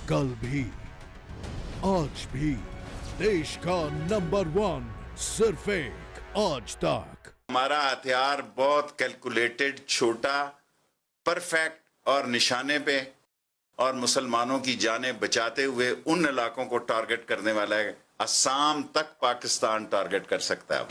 कल भी, आज भी, देश का नंबर 1 सिर्फ एक आज तक। हमारा हथियार बहुत कैलकुलेटेड, छोटा, परफेक्ट और निशाने पे और मुसलमानों की जानें बचाते हुए उन इलाकों को टारगेट करने वाला है। असम तक पाकिस्तान टारगेट कर सकता है।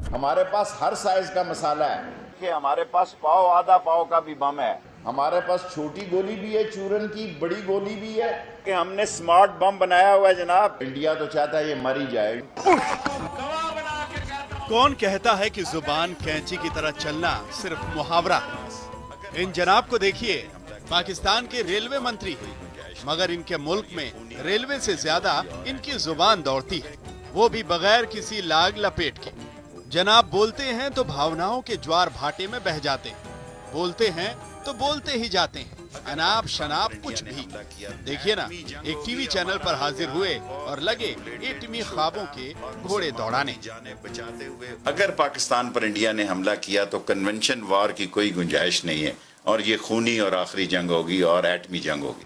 हमारे पास हर साइज का मसाला है कि हमारे पास पाव, आधा पाव का भी बम है। हमारे पास छोटी गोली भी है, चूरन की, बड़ी गोली भी है कि हमने स्मार्ट बम बनाया हुआ है जनाब। इंडिया तो चाहता है ये मर ही जाए। कौन कहता है कि जुबान कैंची की तरह चलना सिर्फ मुहावरा है? इन जनाब को देखिए, पाकिस्तान के रेलवे मंत्री हैं, मगर इनके मुल्क में रेलवे से ज्यादा इनकी जुबान दौड़ती है, वो भी बगैर किसी लाग लपेट के। जनाब बोलते हैं तो भावनाओं के ज्वार भाटे में बह जाते हैं, बोलते हैं तो बोलते ही जाते हैं, अनाप शनाप कुछ भी। देखिए ना, एक टीवी चैनल पर हाजिर हुए और लगे एटमी ख्वाबों के घोड़े दौड़ाने। अगर पाकिस्तान पर इंडिया ने हमला किया तो कन्वेंशन वॉर की कोई गुंजाइश नहीं है और ये खूनी और आखिरी जंग होगी और एटमी जंग होगी।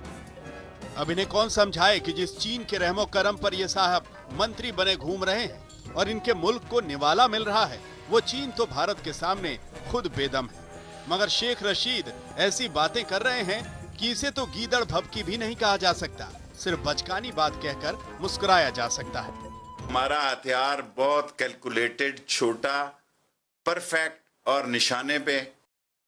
अब इन्हें कौन समझाए कि जिस चीन के रहमो करम पर ये साहब मंत्री बने घूम रहे हैं और इनके मुल्क को निवाला मिल रहा है, वो चीन तो भारत के सामने खुद बेदम है। मगर शेख रशीद ऐसी बातें कर रहे हैं कि इसे तो गीदड़ भभकी भी नहीं कहा जा सकता, सिर्फ बचकानी बात कहकर मुस्कुराया जा सकता है। हमारा हथियार बहुत कैलकुलेटेड, छोटा, परफेक्ट और निशाने पे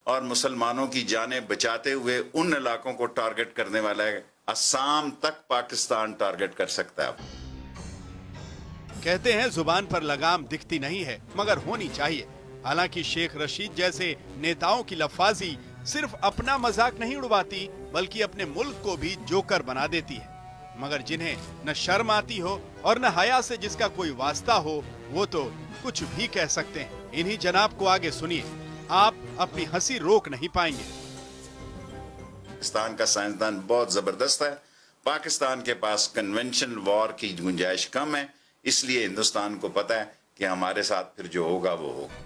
और मुसलमानों की जानें बचाते हुए उन इलाकों को टारगेट करने वाला है। असम तक पाकिस्तान टारगेट कर सकता है। कहते हैं जुबान पर लगाम दिखती नहीं है मगर होनी चाहिए। हालांकि शेख रशीद जैसे नेताओं की लफ्फाजी सिर्फ अपना मजाक नहीं उड़वाती बल्कि अपने मुल्क को भी जोकर बना देती है। मगर जिन्हें न शर्म आती हो और न हया से जिसका कोई वास्ता हो, वो तो कुछ भी कह सकते हैं। इन्हीं जनाब को आगे सुनिए, आप अपनी हंसी रोक नहीं पाएंगे। पाकिस्तान का साइंसदान बहुत जबरदस्त है। पाकिस्तान के पास कन्वेंशनल वॉर की गुंजाइश कम है, इसलिए हिंदुस्तान को पता है कि हमारे साथ फिर जो होगा वो होगा।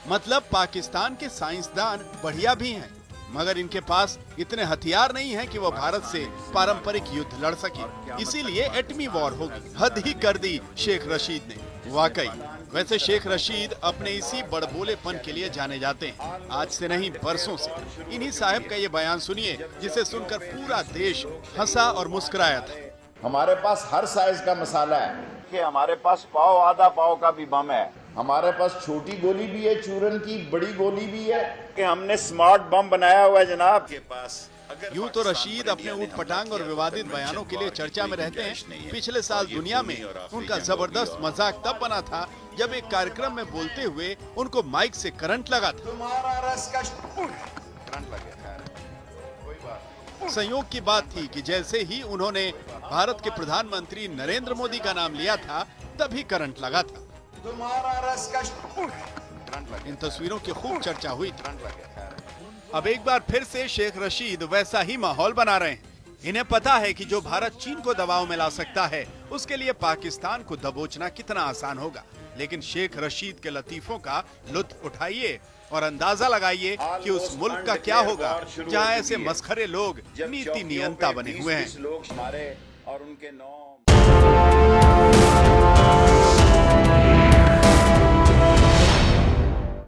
मतलब पाकिस्तान के साइंसदान बढ़िया भी हैं, मगर इनके पास इतने हथियार नहीं हैं कि वो भारत से पारंपरिक युद्ध लड़ सके, इसीलिए एटमी वॉर होगी। हद ही कर दी शेख रशीद ने। वाकई, वैसे शेख रशीद अपने इसी बड़बोलेपन के लिए जाने जाते हैं, आज से नहीं बरसों से। इन्हीं साहब का ये बयान सुनिए जिसे सुनकर पूरा देश हंसा और मुस्कुराया था। हमारे पास हर साइज का मसाला है कि हमारे पास पाव, आधा पाव का भी बम है। हमारे पास छोटी गोली भी है, चूरन की, बड़ी गोली भी है कि हमने स्मार्ट बम बनाया हुआ है जनाब के पास। यूं तो रशीद अपने ऊटपटांग और विवादित बयानों के लिए चर्चा में रहते हैं। पिछले साल दुनिया में उनका जबरदस्त मजाक तब बना था जब एक कार्यक्रम में बोलते हुए उनको माइक से करंट लगा था। संयोग की बात थी कि जैसे ही उन्होंने भारत के प्रधानमंत्री नरेंद्र मोदी का नाम लिया था, तभी करंट लगा था। इन तस्वीरों की खूब चर्चा हुई थी। अब एक बार फिर से शेख रशीद वैसा ही माहौल बना रहे हैं। इन्हें पता है कि जो भारत चीन को दबाव में ला सकता है, उसके लिए पाकिस्तान को दबोचना कितना आसान होगा। लेकिन शेख रशीद के लतीफों का लुत्फ उठाइए और अंदाजा लगाइए कि उस मुल्क का क्या होगा जहां ऐसे मस्खरे लोग नीति नियंता बने हुए हैं।